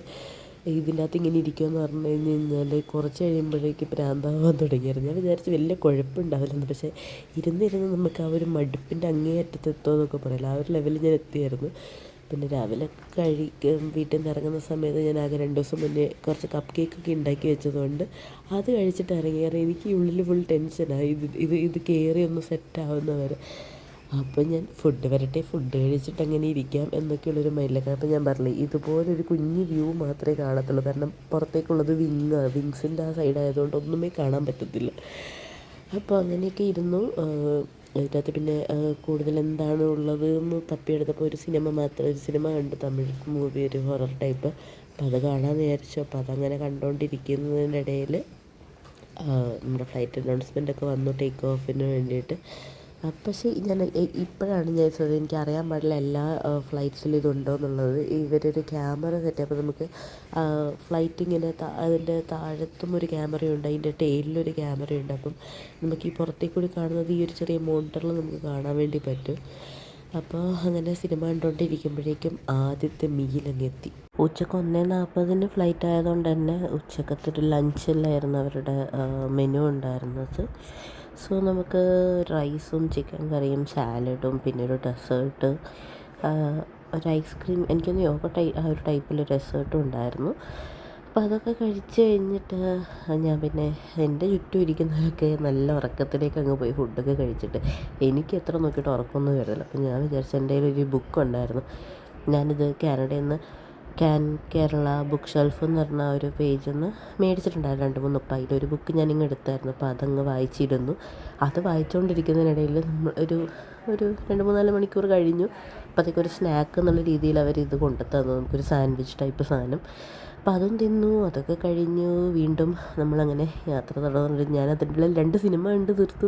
Speaker 2: ഇതിനകത്ത് ഇങ്ങനെ ഇരിക്കുമെന്ന് പറഞ്ഞു കഴിഞ്ഞാൽ കുറച്ച് കഴിയുമ്പോഴേക്ക് ഭ്രാന്താവാൻ തുടങ്ങിയായിരുന്നു. ഞാൻ വിചാരിച്ചു വലിയ കുഴപ്പമുണ്ടാവില്ലെന്ന്. പക്ഷേ ഇരുന്നിരുന്ന് നമുക്ക് ആ ഒരു മടുപ്പിൻ്റെ അങ്ങേയറ്റത്ത് എത്തുമെന്നൊക്കെ പറയില്ല, ആ ഒരു ലെവലിൽ ഞാൻ എത്തിയായിരുന്നു. പിന്നെ രാവിലെ വീട്ടിൽ നിന്ന് ഇറങ്ങുന്ന സമയത്ത് ഞാൻ ആകെ 2 ദിവസം മുന്നേ കുറച്ച് കപ്പ് കേക്കൊക്കെ ഉണ്ടാക്കി വെച്ചതുകൊണ്ട് അത് കഴിച്ചിട്ട് ഇറങ്ങിയാറ് എനിക്ക് ഉള്ളിൽ ഫുൾ ടെൻഷനായി ഇത് കയറി ഒന്ന് സെറ്റാവുന്നവരെ. അപ്പോൾ ഞാൻ ഫുഡ് കഴിച്ചിട്ട് അങ്ങനെ ഇരിക്കാം എന്നൊക്കെയുള്ളൊരു മൈൻഡിലൊക്കെ. അപ്പോൾ ഞാൻ പറഞ്ഞില്ലേ ഇതുപോലൊരു കുഞ്ഞ് വ്യൂ മാത്രമേ കാണത്തുള്ളൂ. കാരണം പുറത്തേക്കുള്ളത് വിങ്സിൻ്റെ ആ സൈഡായതുകൊണ്ട് ഒന്നുമേ കാണാൻ പറ്റത്തില്ല. അപ്പോൾ അങ്ങനെയൊക്കെ ഇരുന്നു. അതിനകത്ത് പിന്നെ കൂടുതൽ എന്താണ് ഉള്ളത് എന്ന് തപ്പിയെടുത്തപ്പോൾ ഒരു സിനിമ കണ്ടു, തമിഴ് മൂവി, ഒരു ഹൊറർ ടൈപ്പ്. അപ്പോൾ അത് കാണാമെന്ന് വിചാരിച്ചു. അപ്പോൾ അതങ്ങനെ കണ്ടുകൊണ്ടിരിക്കുന്നതിൻ്റെ ഇടയിൽ നമ്മുടെ ഫ്ലൈറ്റ് അനൗൺസ്മെൻ്റൊക്കെ വന്നു ടേക്ക് ഓഫിന് വേണ്ടിയിട്ട്. പക്ഷേ ഇപ്പോഴാണ് ഞാൻ ശ്രദ്ധിച്ചത്, എനിക്ക് അറിയാൻ പാടില്ല എല്ലാ ഫ്ലൈറ്റ്സിലും ഇതുണ്ടോ എന്നുള്ളത്. ഇവരൊരു ക്യാമറ സെറ്റപ്പ് നമുക്ക് ഫ്ലൈറ്റ് ഇങ്ങനെ അതിൻ്റെ താഴത്തും ഒരു ക്യാമറയുണ്ട്, അതിൻ്റെ ടെയിലൊരു ക്യാമറയുണ്ട്. അപ്പം നമുക്ക് ഈ പുറത്തേക്കൂടി കാണുന്നത് ഈ ഒരു ചെറിയ മോണിറ്ററിൽ നമുക്ക് കാണാൻ വേണ്ടി പറ്റും. അപ്പോൾ അങ്ങനെ സിനിമ കണ്ടുകൊണ്ടിരിക്കുമ്പോഴേക്കും ആദ്യത്തെ മീലങ്ങ് എത്തി. ഉച്ചക്ക് 1:40 ഫ്ലൈറ്റ് ആയതുകൊണ്ട് തന്നെ ഉച്ചക്കത്തൊരു ലഞ്ചിലായിരുന്നു അവരുടെ മെനു ഉണ്ടായിരുന്നത്. സോ നമുക്ക് റൈസും ചിക്കൻ കറിയും സാലഡും പിന്നെ ഒരു ഡെസേർട്ട്, ഒരു ഐസ്ക്രീം, എനിക്കൊന്ന് ആ ഒരു ടൈപ്പിൽ ഡെസേർട്ടും ഉണ്ടായിരുന്നു. അപ്പോൾ അതൊക്കെ കഴിച്ച് കഴിഞ്ഞിട്ട് ഞാൻ പിന്നെ എൻ്റെ ചുറ്റും ഇരിക്കുന്നവരൊക്കെ നല്ല ഉറക്കത്തിലേക്ക് അങ്ങ് പോയി ഫുഡൊക്കെ കഴിച്ചിട്ട്. എനിക്ക് എത്ര നോക്കിയിട്ട് ഉറക്കമൊന്നും വരുന്നില്ല. അപ്പോൾ ഞാൻ വിചാരിച്ചു എൻ്റെ കയ്യിലൊരു ബുക്ക് ഉണ്ടായിരുന്നു. ഞാനിത് കാനഡയിൽ നിന്ന് കേരള ബുക്ക് ഷെൽഫ് എന്ന് പറഞ്ഞ ആ ഒരു പേജിൽ നിന്ന് മേടിച്ചിട്ടുണ്ടായിരുന്നു 2-3. അപ്പോൾ അതിലൊരു ബുക്ക് ഞാനിങ്ങ് എടുത്തായിരുന്നു. അപ്പോൾ അതങ്ങ് വായിച്ചിരുന്നു. അത് വായിച്ചുകൊണ്ടിരിക്കുന്നതിനിടയിൽ ഒരു 2-3-4 മണിക്കൂർ കഴിഞ്ഞു. അപ്പോഴത്തേക്ക് ഒരു സ്നാക്ക് എന്നുള്ള രീതിയിൽ അവർ ഇത് കൊണ്ടു തന്നു, നമുക്കൊരു സാൻഡ്വിച്ച് ടൈപ്പ് സാധനം. അപ്പോൾ അതും തിന്നു. അതൊക്കെ കഴിഞ്ഞു വീണ്ടും നമ്മളങ്ങനെ യാത്ര തുടർന്നു. ഞാൻ അതിൻ്റെ 2 സിനിമ കണ്ട് തീർത്തു.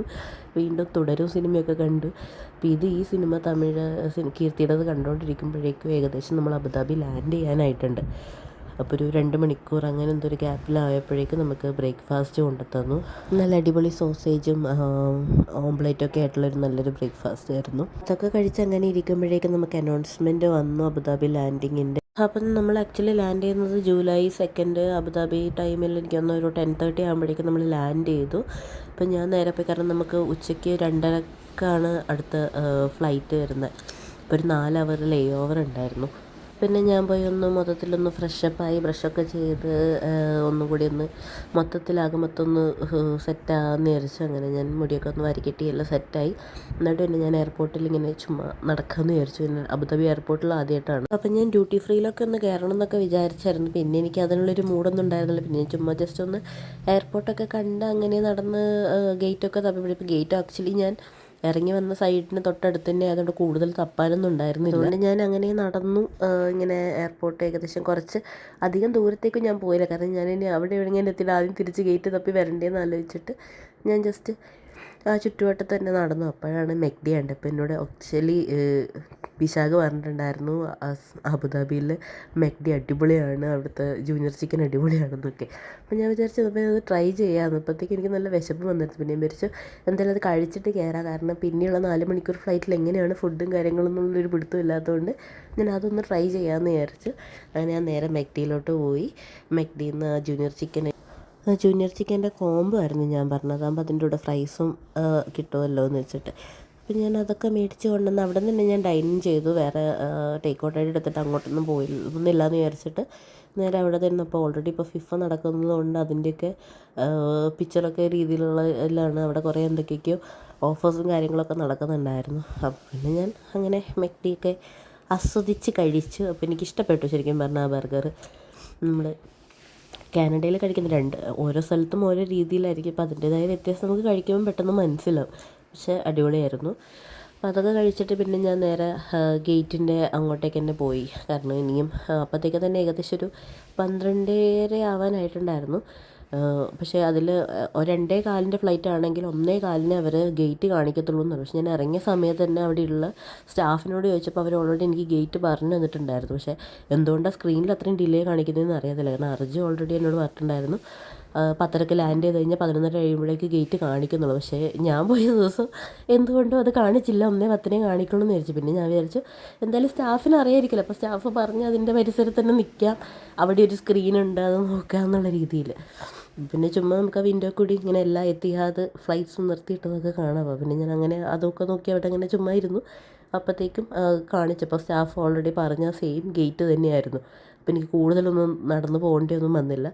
Speaker 2: വീണ്ടും തുടരും സിനിമയൊക്കെ കണ്ടു. അപ്പോൾ ഈ സിനിമ തമിഴ് കീർത്തിയുടേത് കണ്ടുകൊണ്ടിരിക്കുമ്പോഴേക്കും ഏകദേശം നമ്മൾ അബുദാബി ലാൻഡ് ചെയ്യാനായിട്ടുണ്ട്. അപ്പോൾ ഒരു 2 മണിക്കൂർ അങ്ങനെ എന്തൊരു ഗ്യാപ്പിലായപ്പോഴേക്കും നമുക്ക് ബ്രേക്ക്ഫാസ്റ്റ് കൊണ്ടുതന്നു. നല്ല അടിപൊളി സോസേജും ഓംപ്ലേറ്റൊക്കെ ആയിട്ടുള്ളൊരു നല്ലൊരു ബ്രേക്ക്ഫാസ്റ്റ് ആയിരുന്നു. അതൊക്കെ കഴിച്ച് അങ്ങനെ ഇരിക്കുമ്പോഴേക്കും നമുക്ക് അനൗൺസ്മെൻറ്റ് വന്നു അബുദാബി ലാൻഡിങ്ങിൻ്റെ. അപ്പം നമ്മൾ ആക്ച്വലി ലാൻഡ് ചെയ്യുന്നത് ജൂലൈ 2 അബുദാബി ടൈമിൽ എനിക്ക് തോന്നുന്നു ഒരു 10:30 ആകുമ്പോഴേക്കും നമ്മൾ ലാൻഡ് ചെയ്തു. അപ്പം ഞാൻ നേരെ പോയി, കാരണം നമുക്ക് ഉച്ചയ്ക്ക് 2:30 അടുത്ത ഫ്ലൈറ്റ് വരുന്നത്. അപ്പോൾ ഒരു 4 അവർ ലേ ഓവർ ഉണ്ടായിരുന്നു. പിന്നെ ഞാൻ പോയി മൊത്തത്തിലൊന്ന് ഫ്രഷപ്പായി ബ്രഷൊക്കെ ചെയ്ത് ഒന്നുകൂടി മൊത്തം ഒന്ന് സെറ്റാകാമെന്ന് വിചാരിച്ചു. അങ്ങനെ ഞാൻ മുടിയൊക്കെ ഒന്ന് വരിക്കെട്ടി എല്ലാം സെറ്റായി. എന്നിട്ട് പിന്നെ ഞാൻ എയർപോർട്ടിൽ ഇങ്ങനെ ചുമ്മാ നടക്കാമെന്ന് വിചാരിച്ചു. പിന്നെ അബുദാബി എയർപോർട്ടിൽ ആദ്യമായിട്ടാണ്. അപ്പം ഞാൻ ഡ്യൂട്ടി ഫ്രീയിലൊക്കെ ഒന്ന് കയറണം എന്നൊക്കെ വിചാരിച്ചായിരുന്നു. പിന്നെ എനിക്ക് അതിനുള്ളൊരു മൂഡൊന്നും ഉണ്ടായിരുന്നില്ല. പിന്നെ ഞാൻ ചുമ്മാ ജസ്റ്റ് ഒന്ന് എയർപോർട്ടൊക്കെ കണ്ട് അങ്ങനെ നടന്ന് ഗേറ്റൊക്കെ തപ്പിപ്പിടിപ്പോൾ ഗേറ്റ് ആക്ച്വലി ഞാൻ ഇറങ്ങി വന്ന സൈഡിന് തൊട്ടടുത്ത് തന്നെ അതുകൊണ്ട് കൂടുതൽ തപ്പാനൊന്നും ഉണ്ടായിരുന്നില്ല. അതുകൊണ്ട് ഞാൻ അങ്ങനെ നടന്നു ഇങ്ങനെ എയർപോർട്ട് ഏകദേശം കുറച്ച് അധികം ദൂരത്തേക്ക് ഞാൻ പോയില്ല. കാരണം ഞാൻ ഇനി അവിടെ എവിടെയെങ്കിലും എത്തിയിട്ട് ആദ്യം തിരിച്ച് ഗേറ്റ് തപ്പി വരണ്ടേന്ന് ആലോചിച്ചിട്ട് ഞാൻ ജസ്റ്റ് ആ ചുറ്റുവട്ടത്ത് തന്നെ നടന്നു. അപ്പോഴാണ് മെക്ഡി കണ്ടത്. അപ്പോൾ എന്നോട് ആക്ച്വലി വിശാഖ പറഞ്ഞിട്ടുണ്ടായിരുന്നു അബുദാബിയിൽ മെക്ഡി അടിപൊളിയാണ്, അവിടുത്തെ ജൂനിയർ ചിക്കൻ അടിപൊളിയാണെന്നൊക്കെ. അപ്പോൾ ഞാൻ വിചാരിച്ചു അപ്പോൾ അത് ട്രൈ ചെയ്യാമെന്ന്. അപ്പോഴത്തേക്ക് എനിക്ക് നല്ല വിശപ്പ് വന്നിരുന്നു. പിന്നെ ഞാൻ വിചാരിച്ചു എന്തായാലും അത് കഴിച്ചിട്ട് കയറാം. കാരണം പിന്നെയുള്ള 4 മണിക്കൂർ ഫ്ലൈറ്റിൽ എങ്ങനെയാണ് ഫുഡും കാര്യങ്ങളൊന്നുള്ളൊരു പിടുത്തം ഇല്ലാത്തതുകൊണ്ട് ഞാൻ അതൊന്ന് ട്രൈ ചെയ്യാമെന്ന് വിചാരിച്ചു. അങ്ങനെ ഞാൻ നേരെ മെക്ഡിയിലോട്ട് പോയി. മെക്ഡിയിൽ നിന്ന് ജൂനിയർ ചിക്കൻ്റെ കോംബോ ആയിരുന്നു ഞാൻ പറഞ്ഞത്. അതാകുമ്പോൾ അതിൻ്റെ കൂടെ ഫ്രൈസും കിട്ടുമല്ലോ എന്ന് വെച്ചിട്ട് അപ്പം ഞാൻ അതൊക്കെ മേടിച്ച് കൊണ്ടുവന്ന് അവിടെ നിന്ന് തന്നെ ഞാൻ ഡൈനിങ് ചെയ്തു. വേറെ ടേക്ക് ഔട്ടായിട്ട് എടുത്തിട്ട് അങ്ങോട്ടൊന്നും പോയില്ല എന്ന് വിചാരിച്ചിട്ട് നേരെ അവിടെ തന്നെ. അപ്പോൾ ഓൾറെഡി ഇപ്പോൾ ഫിഫ നടക്കുന്നത് കൊണ്ട് അതിൻ്റെയൊക്കെ പിക്ചറൊക്കെ രീതിയിലുള്ള എല്ലാം അവിടെ കുറേ എന്തൊക്കെയൊക്കെയോ ഓഫേഴ്സും കാര്യങ്ങളൊക്കെ നടക്കുന്നുണ്ടായിരുന്നു. അപ്പം പിന്നെ ഞാൻ അങ്ങനെ മെക്ഡിയൊക്കെ ആസ്വദിച്ച് കഴിച്ചു. അപ്പോൾ എനിക്കിഷ്ടപ്പെട്ടു ശരിക്കും പറഞ്ഞാൽ ആ ബർഗർ. നമ്മൾ കാനഡയിൽ കഴിക്കുന്ന ഓരോ സ്ഥലത്തും ഓരോ രീതിയിലായിരിക്കും. അപ്പോൾ അതിൻ്റേതായ വ്യത്യാസം നമുക്ക് കഴിക്കുമ്പോൾ പെട്ടെന്ന് മനസ്സിലാവും. പക്ഷേ അടിപൊളിയായിരുന്നു. അപ്പോൾ അതൊക്കെ കഴിച്ചിട്ട് പിന്നെ ഞാൻ നേരെ ഗേറ്റിൻ്റെ അങ്ങോട്ടേക്ക് തന്നെ പോയി. കാരണം ഇനിയും അപ്പോഴത്തേക്ക് തന്നെ ഏകദേശം ഒരു 12:30 ആവാനായിട്ടുണ്ടായിരുന്നു. പക്ഷേ അതിൽ 2:15 ഫ്ലൈറ്റ് ആണെങ്കിൽ 1:15 അവർ ഗേറ്റ് കാണിക്കത്തുള്ളൂ എന്ന് പറഞ്ഞു. പക്ഷേ ഞാൻ ഇറങ്ങിയ സമയത്ത് തന്നെ അവിടെയുള്ള സ്റ്റാഫിനോട് ചോദിച്ചപ്പോൾ അവർ ഓൾറെഡി എനിക്ക് ഗേറ്റ് പറഞ്ഞു തന്നിട്ടുണ്ടായിരുന്നു. പക്ഷേ എന്തുകൊണ്ടാണ് സ്ക്രീനിൽ അത്രയും ഡിലേ കാണിക്കുന്നതെന്ന് അറിയാത്തില്ല. കാരണം അർജു ഓൾറെഡി എന്നോട് പറഞ്ഞിട്ടുണ്ടായിരുന്നു 10:30 ലാൻഡ് ചെയ്ത് കഴിഞ്ഞാൽ 11:30 കഴിയുമ്പോഴേക്ക് ഗേറ്റ് കാണിക്കുന്നുള്ളൂ. പക്ഷേ ഞാൻ പോയ ദിവസം എന്തുകൊണ്ടും അത് കാണിച്ചില്ല. 1:10 കാണിക്കുള്ളൂ എന്ന് വിചാരിച്ചു. പിന്നെ ഞാൻ വിചാരിച്ചു എന്തായാലും സ്റ്റാഫിന് അറിയായിരിക്കില്ല. അപ്പോൾ സ്റ്റാഫ് പറഞ്ഞ് അതിൻ്റെ പരിസരത്ത് തന്നെ നിൽക്കാം, അവിടെ ഒരു സ്ക്രീനുണ്ട് അത് നോക്കാം എന്നുള്ള രീതിയിൽ. പിന്നെ ചുമ്മാ നമുക്ക് ആ വിൻഡോ കൂടി ഇങ്ങനെ എല്ലാ എത്തിഹാദ് ഫ്ലൈറ്റ്സും നിർത്തിയിട്ടതൊക്കെ കാണാം. പിന്നെ ഞാൻ അങ്ങനെ അതൊക്കെ നോക്കി അവിടെ അങ്ങനെ ചുമ്മാ ഇരുന്നു. അപ്പോഴത്തേക്കും കാണിച്ചപ്പോൾ സ്റ്റാഫ് ഓൾറെഡി പറഞ്ഞ സെയിം ഗേറ്റ് തന്നെയായിരുന്നു. അപ്പോൾ എനിക്ക് കൂടുതലൊന്നും നടന്നു പോകേണ്ടിയൊന്നും വന്നില്ല.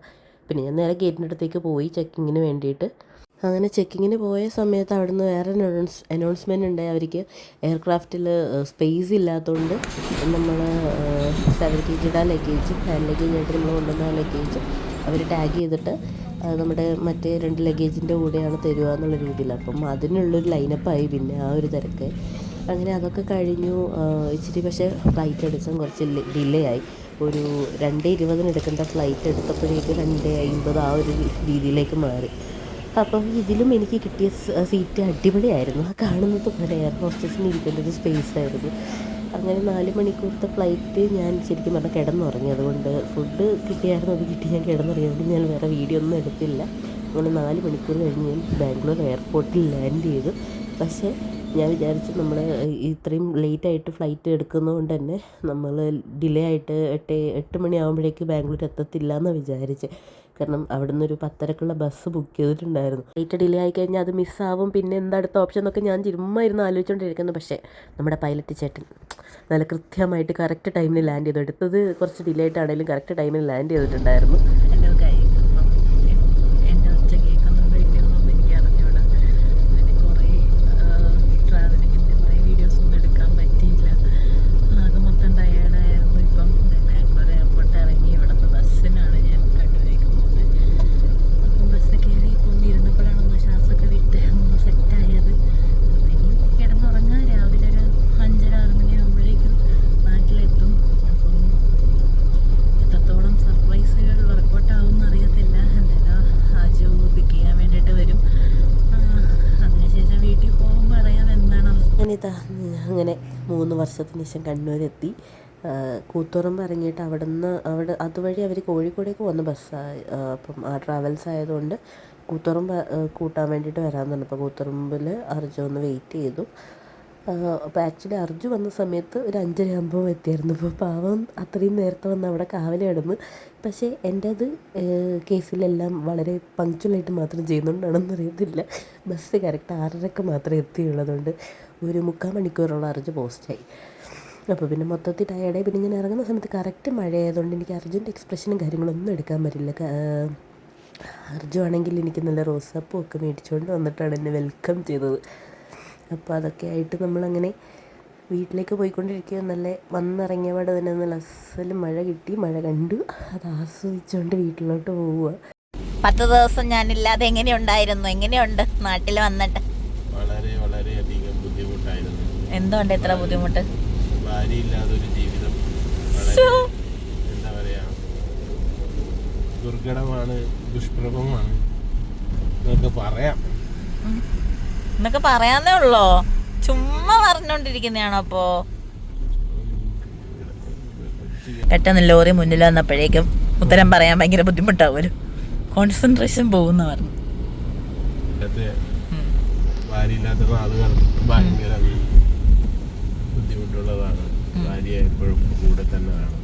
Speaker 2: പിന്നെ ഞാൻ നേരെ ഗേറ്റിൻ്റെ അടുത്തേക്ക് പോയി ചെക്കിങ്ങിന് വേണ്ടിയിട്ട്. അങ്ങനെ ചെക്കിങ്ങിന് പോയ സമയത്ത് അവിടുന്ന് വേറെ അനൗൺസ്മെൻറ്റ് ഉണ്ടായി. അവർക്ക് എയർക്രാഫ്റ്റിൽ സ്പേസ് ഇല്ലാത്തതുകൊണ്ട് നമ്മൾ 7 kg ലഗേജും ഹാൻഡ് ലഗേജായിട്ട് നമ്മൾ കൊണ്ടുവന്ന ലഗേജ് അവർ ടാഗ് ചെയ്തിട്ട് നമ്മുടെ മറ്റേ 2 ലഗേജിൻ്റെ കൂടെയാണ് തരിക എന്നുള്ള രീതിയിൽ. അപ്പം അതിനുള്ളൊരു ലൈനപ്പായി. പിന്നെ ആ ഒരു തിരക്ക് അങ്ങനെ അതൊക്കെ കഴിഞ്ഞു. ഇച്ചിരി പക്ഷേ ഫ്ലൈറ്റ് എടുക്കാൻ കുറച്ച് ഡിലേ ആയി. ഒരു 2:20 എടുക്കേണ്ട ഫ്ലൈറ്റ് എടുത്തപ്പോഴേക്ക് 2:50 ആ ഒരു രീതിയിലേക്ക് മാറി. അപ്പം ഇതിലും എനിക്ക് കിട്ടിയ സീറ്റ് അടിപൊളിയായിരുന്നു. ആ കാണുന്നത് പോലെ എയർ ഹോസ്റ്റസിന് ഇരിക്കേണ്ട ഒരു സ്പേസ് ആയിരുന്നു. അങ്ങനെ 4 മണിക്കൂറത്തെ ഫ്ലൈറ്റ് ഞാൻ ശരിക്കും പറഞ്ഞാൽ കിടന്നുറങ്ങി. അതുകൊണ്ട് ഫുഡ് കിട്ടിയായിരുന്നു, അത് കിട്ടി ഞാൻ കിടന്നുറങ്ങിയതുകൊണ്ട് ഞാൻ വേറെ വീഡിയോ ഒന്നും എടുത്തില്ല. അങ്ങനെ 4 മണിക്കൂർ കഴിഞ്ഞ് ഞാൻ ബാംഗ്ലൂർ എയർപോർട്ടിൽ ലാൻഡ് ചെയ്തു. പക്ഷേ ഞാൻ വിചാരിച്ചു നമ്മൾ ഇത്രയും ലേറ്റായിട്ട് ഫ്ലൈറ്റ് എടുക്കുന്നതുകൊണ്ട് തന്നെ നമ്മൾ ഡിലേ ആയിട്ട് 8 മണിയാകുമ്പോഴേക്ക് ബാംഗ്ലൂർ എത്തത്തില്ല എന്നാണ് വിചാരിച്ചത്. കാരണം അവിടെ നിന്നൊരു 10:30 ബസ് ബുക്ക് ചെയ്തിട്ടുണ്ടായിരുന്നു. ഫ്ലൈറ്റ് ഡിലേ ആയിക്കഴിഞ്ഞാൽ അത് മിസ്സാവും. പിന്നെ എന്താ അടുത്ത ഓപ്ഷൻ എന്നൊക്കെ ഞാൻ ചുമ്മാ ഇരുന്ന് ആലോചിച്ചുകൊണ്ടിരിക്കുന്നു. പക്ഷേ നമ്മുടെ പൈലറ്റ് ചേട്ടൻ നല്ല കൃത്യമായിട്ട് കറക്റ്റ് ടൈമിന് ലാൻഡ് ചെയ്തു. എടുത്തത് കുറച്ച് ഡിലേ ആയിട്ടാണെങ്കിലും കറക്റ്റ് ടൈമിന് ലാൻഡ് ചെയ്തിട്ടുണ്ടായിരുന്നു. അങ്ങനെ 3 വർഷത്തിന് ശേഷം കണ്ണൂരെത്തി. കൂത്തുപറമ്പ് ഇറങ്ങിയിട്ട് അവിടെ അതുവഴി അവർ കോഴിക്കോടേക്ക് പോകുന്ന ബസ്സാണ്. അപ്പം ആ ട്രാവൽസ് ആയതുകൊണ്ട് കൂത്തുപറമ്പ് കൂട്ടാൻ വേണ്ടിയിട്ട് വരാമെന്ന് പറഞ്ഞപ്പോൾ കൂത്തുപറമ്പിൽ അർജു ഒന്ന് വെയിറ്റ് ചെയ്തു. അപ്പോൾ ആക്ച്വലി അർജു വന്ന സമയത്ത് ഒരു 5:30 ആകുമ്പോൾ എത്തിയായിരുന്നു. അപ്പോൾ പാവം അത്രയും നേരത്തെ വന്ന് അവിടെ കാവല് കിടന്ന്. പക്ഷേ എൻ്റെ അത് കേസിലെല്ലാം വളരെ പങ്ക്ച്വലായിട്ട് മാത്രം ചെയ്യുന്നുണ്ടാണെന്ന് അറിയത്തില്ല. ബസ് കറക്റ്റ് 6:30 മാത്രമേ എത്തിയുള്ളതുകൊണ്ട് ഒരു 3/4 മണിക്കൂറോളം അർജു പോസ്റ്റായി. അപ്പോൾ പിന്നെ മൊത്തത്തിൽ ടയേർഡായി. പിന്നെ ഞാൻ ഇറങ്ങുന്ന സമയത്ത് കറക്റ്റ് മഴയായതുകൊണ്ട് എനിക്ക് അർജുൻ്റെ എക്സ്പ്രഷനും കാര്യങ്ങളൊന്നും എടുക്കാൻ പറ്റില്ല. അർജു ആണെങ്കിൽ എനിക്ക് നല്ല റോസാപ്പൂ ഒക്കെ മേടിച്ചുകൊണ്ട് വന്നിട്ടാണ് എന്നെ വെൽക്കം ചെയ്തത്. അപ്പോൾ അതൊക്കെ ആയിട്ട് നമ്മളങ്ങനെ വീട്ടിലേക്ക് പോയിക്കൊണ്ടിരിക്കുക. നല്ല വന്നിറങ്ങിയപാട് തന്നെ നല്ല അസൽ മഴ കിട്ടി, മഴ കണ്ടു, അത് ആസ്വദിച്ചുകൊണ്ട് വീട്ടിലോട്ട് പോവുക.
Speaker 1: 10 ദിവസം ഞാനില്ലാതെ എങ്ങനെയുണ്ട് നാട്ടിൽ വന്നിട്ട്?
Speaker 3: വളരെ വളരെയധികം ബുദ്ധിമുട്ടായിരുന്നു.
Speaker 1: എന്തുകൊണ്ട് ഇത്ര ബുദ്ധിമുട്ട്?
Speaker 3: ഭാര്യയില്ലാതൊരു ജീവിതം എന്താ പറയാ, ദുർഘടമാണ്, ദുഷ്പ്രഭമാണ്
Speaker 1: എന്നൊക്കെ പറയാന്നേ ഉള്ളോ? ചുമ്മാ പറഞ്ഞോണ്ടിരിക്കുന്നതാണോ? അപ്പോ പെട്ടെന്ന് ലോറി മുന്നിൽ വന്നപ്പോഴേക്കും ഉത്തരം പറയാൻ ഭയങ്കര ബുദ്ധിമുട്ടാവുമല്ലോ, കോൺസെൻട്രേഷൻ പോകുന്ന പറഞ്ഞു.
Speaker 3: ഭാര്യയില്ലാത്ത നാളുകൾ ഭയങ്കര ബുദ്ധിമുട്ടുള്ളതാണ്. ഭാര്യ എപ്പോഴും കൂടെ തന്നെ വേണം,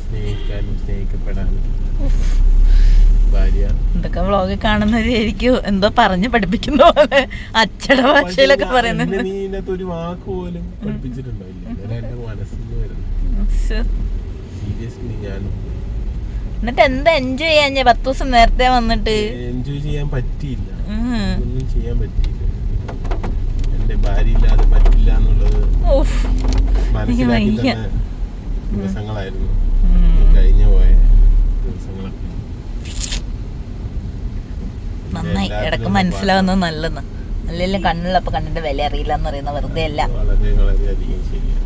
Speaker 3: സ്നേഹിക്കാനും സ്നേഹിക്കപ്പെടാനും. ഭാര്യ
Speaker 1: എന്തൊക്കെ വ്ളോഗ് കാണുന്നവരായിരിക്കും എന്തോ പറഞ്ഞു പഠിപ്പിക്കുന്ന പോലെ അച്ചട ഭാഷയിലൊക്കെ പറയുന്നത്.
Speaker 3: നീ ഇതിനകത്ത് ഒരു വാക്ക് പോലും പഠിപ്പിച്ചിട്ടുണ്ടാവില്ല. എന്റെ മനസ്സിൽ നിന്ന് വരുന്നു. സീരിയസ്ലി ഞാൻ
Speaker 1: എന്നിട്ട് എന്താ എൻജോയ് ചെയ്യാൻ? 10 ദിവസം നേരത്തെ വന്നിട്ട്
Speaker 3: എൻജോയ് ചെയ്യാൻ പറ്റിയില്ല, ഒന്നും ചെയ്യാൻ പറ്റിയില്ല. എന്റെ ഭാര്യ ഇല്ലാതെ പറ്റില്ല എന്നുള്ളത് മനസ്സിലാക്കി തന്നെ ദിവസങ്ങളായിരുന്നു കഴിഞ്ഞു പോയ ദിവസങ്ങളൊക്കെ.
Speaker 1: നന്നായി, ഇടക്ക് മനസ്സിലാവുന്നത് നല്ലത്. അല്ലെങ്കിലും കണ്ണുള്ളപ്പോ കണ്ണിന്റെ വില അറിയില്ല എന്ന് പറയുന്ന വെറുതെ അല്ല.
Speaker 3: വളരെയധികം ശരിയാണ്.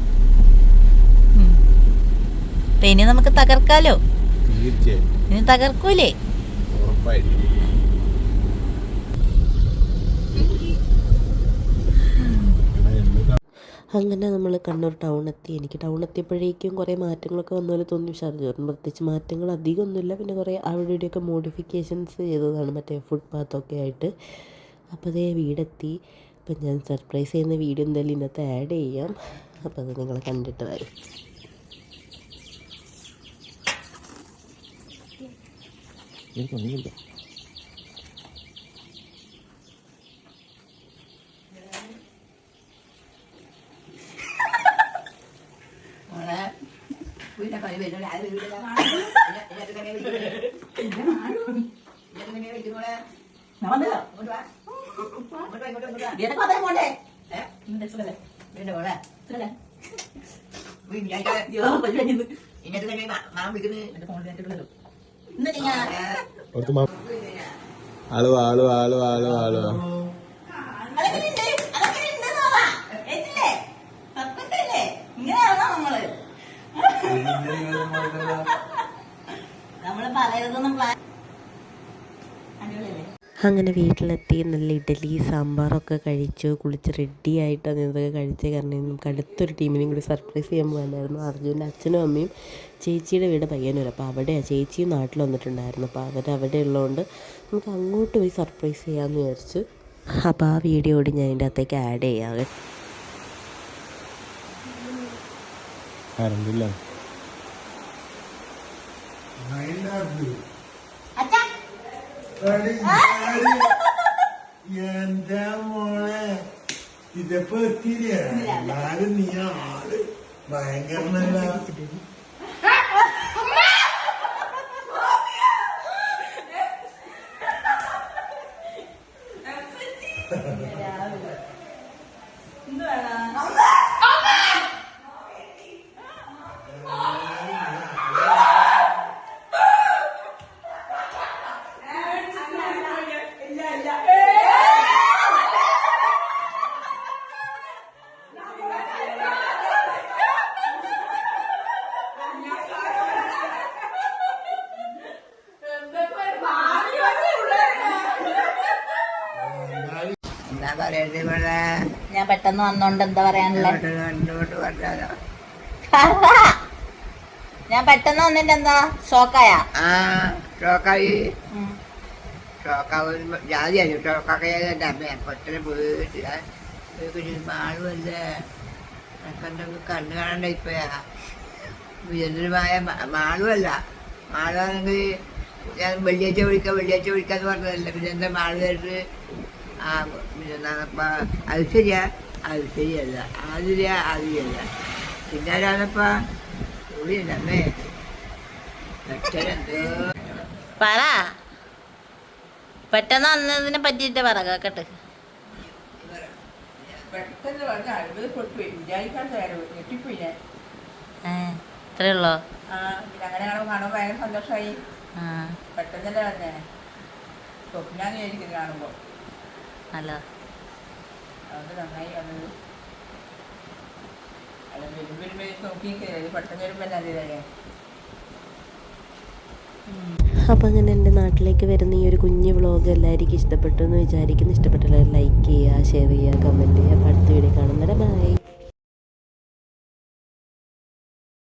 Speaker 1: ഇനി നമുക്ക് തകർക്കാലോ?
Speaker 3: തീർച്ചയായും.
Speaker 1: ഇനി തകർക്കൂലേ?
Speaker 3: ഉറപ്പായിട്ടും.
Speaker 2: അങ്ങനെ നമ്മൾ കണ്ണൂർ ടൗൺ എത്തി. എനിക്ക് ടൗൺ എത്തിയപ്പോഴേക്കും കുറേ മാറ്റങ്ങളൊക്കെ വന്ന പോലെ തോന്നി. ഷാർജറിന് പ്രത്യേകിച്ച് മാറ്റങ്ങൾ അധികമൊന്നുമില്ല. പിന്നെ കുറേ അവിടെ ഇവിടെയൊക്കെ മോഡിഫിക്കേഷൻസ് ചെയ്തതാണ്, മറ്റേ ഫുട്പാത്തൊക്കെ ആയിട്ട്. അപ്പോൾ അതേ വീടെത്തി. അപ്പം ഞാൻ സർപ്രൈസ് ചെയ്യുന്ന വീഡിയോ എന്തായാലും ഇതിനകത്ത് ആഡ് ചെയ്യാം. അപ്പോൾ അത് നിങ്ങൾ കണ്ടിട്ട് വരും. അങ്ങനെ വീട്ടിലെത്തി നല്ല ഇഡലി സാമ്പാറൊക്കെ കഴിച്ചു, കുളിച്ച് റെഡി ആയിട്ടാണ് ഇതൊക്കെ കഴിച്ചത്. കാരണം നമുക്ക് അടുത്തൊരു ടീമിനെയും കൂടി സർപ്രൈസ് ചെയ്യാൻ പോകാനായിരുന്നു. അർജുൻ്റെ അച്ഛനും അമ്മയും ചേച്ചിയുടെ വീട് പയ്യന്നൂർ. അപ്പോൾ അവിടെയാണ് ചേച്ചിയും നാട്ടിൽ വന്നിട്ടുണ്ടായിരുന്നു. അപ്പോൾ അവരവിടെ ഉള്ളതുകൊണ്ട് നമുക്ക് അങ്ങോട്ട് പോയി സർപ്രൈസ് ചെയ്യാമെന്ന് വിചാരിച്ചു. അപ്പോൾ ആ വീഡിയോ കൂടി ഞാൻ അതിൻ്റെ അകത്തേക്ക് ആഡ് ചെയ്യാവേ.
Speaker 4: എന്റെ മോളെ ഇതിപ്പോ എത്തിയില്ലേ? എന്നാലും നീ ആള് ഭയങ്കര നല്ല
Speaker 1: ഞാൻ പെട്ടെന്ന് വന്നോണ്ട് എന്താ പറയാനുള്ളത്? ഞാൻ പെട്ടെന്ന് വന്നിട്ട് എന്താ ഷോക്കായ?
Speaker 5: ഷോക്കായി ജാതിയാണ് ഷോക്കാക്കിയ അപ്പത്തിന് പോയിട്ട് മാളുമല്ലേ കണ്ടൊക്കെ കണ്ണു കാണണ്ട ഇപ്പയാ വിചിത്രമായ മാളുമല്ല. മാളാണെങ്കിൽ ഞാൻ വെള്ളിയാഴ്ച വിളിക്കാന്ന് പറഞ്ഞതല്ല. പിന്നെ എന്താ മാള് കേട്ട് അത് ശരിയാ അത് ശരിയല്ല ആദില്ല പിന്നെ ആരാണപ്പ ഉള്ളിയല്ല അമ്മേ എന്തോ
Speaker 1: പറ, പെട്ടെന്ന് വന്നതിനെ പറ്റിയിട്ട് പറ കേക്കട്ടെ.
Speaker 5: പെട്ടെന്ന് പറഞ്ഞ അഴുപത് പൊട്ടുപോയി വിചാരിക്കാൻ ഞെട്ടിപ്പോയി ഞാൻ.
Speaker 1: ഇത്രേ ഉള്ളോ?
Speaker 5: പിന്നെ അങ്ങനെ കാണുമ്പോൾ ഭയങ്കര സന്തോഷമായി. പെട്ടെന്നല്ലേ പറഞ്ഞേ സ്വപ്നാന്ന് വിചാരിക്കുന്നത് കാണുമ്പോൾ.
Speaker 1: അല്ല
Speaker 5: അത് നന്നായി വന്നത്. അല്ല വരുമ്പോൾ നോക്കിയിരിക്കുന്നത് പെട്ടെന്ന് വരുമ്പോൾ എന്നാ ചെയ്തേ.
Speaker 2: അപ്പോൾ അങ്ങനെ എൻ്റെ നാട്ടിലേക്ക് വരുന്ന ഈ ഒരു കുഞ്ഞു വ്ളോഗ് എല്ലാവർക്കും ഇഷ്ടപ്പെട്ടു എന്ന് വിചാരിക്കുന്നു. ഇഷ്ടപ്പെട്ടെല്ലാവരും ലൈക്ക് ചെയ്യുക, ഷെയർ ചെയ്യുക, കമൻറ്റ് ചെയ്യുക. അപ്പോൾ അടുത്ത വീഡിയോ കാണുന്നവരെ ബൈ.